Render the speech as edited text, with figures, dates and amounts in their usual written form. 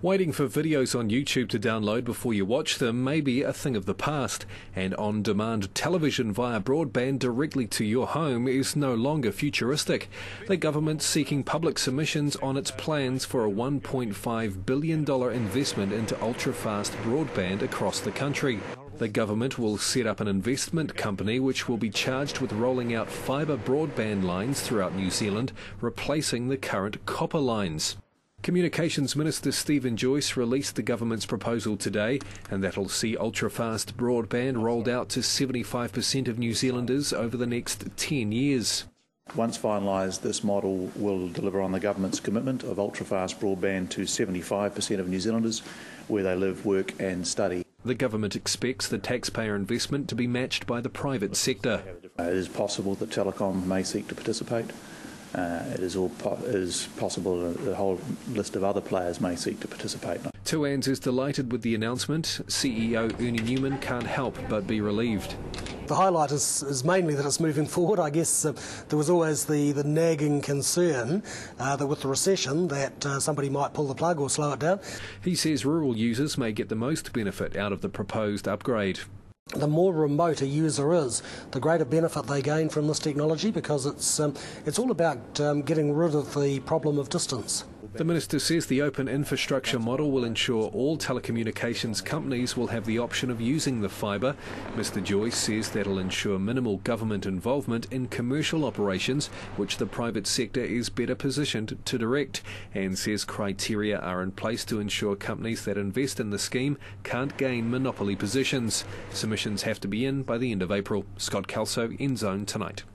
Waiting for videos on YouTube to download before you watch them may be a thing of the past, and on-demand television via broadband directly to your home is no longer futuristic. The government's seeking public submissions on its plans for a $1.5 billion investment into ultra-fast broadband across the country. The government will set up an investment company which will be charged with rolling out fibre broadband lines throughout New Zealand, replacing the current copper lines. Communications Minister Stephen Joyce released the government's proposal today, and that'll see ultra-fast broadband rolled out to 75% of New Zealanders over the next 10 years. Once finalised, this model will deliver on the government's commitment of ultra-fast broadband to 75% of New Zealanders where they live, work and study. The government expects the taxpayer investment to be matched by the private sector. It is possible that Telecom may seek to participate. It is possible that a whole list of other players may seek to participate. Tuans is delighted with the announcement. CEO Ernie Newman can't help but be relieved. The highlight is mainly that it's moving forward. I guess there was always the nagging concern that with the recession that somebody might pull the plug or slow it down. He says rural users may get the most benefit out of the proposed upgrade. The more remote a user is, the greater benefit they gain from this technology, because it's all about getting rid of the problem of distance. The Minister says the open infrastructure model will ensure all telecommunications companies will have the option of using the fibre. Mr Joyce says that'll ensure minimal government involvement in commercial operations, which the private sector is better positioned to direct, and says criteria are in place to ensure companies that invest in the scheme can't gain monopoly positions. Submissions have to be in by the end of April. Scott Kelso, N Zone Tonight.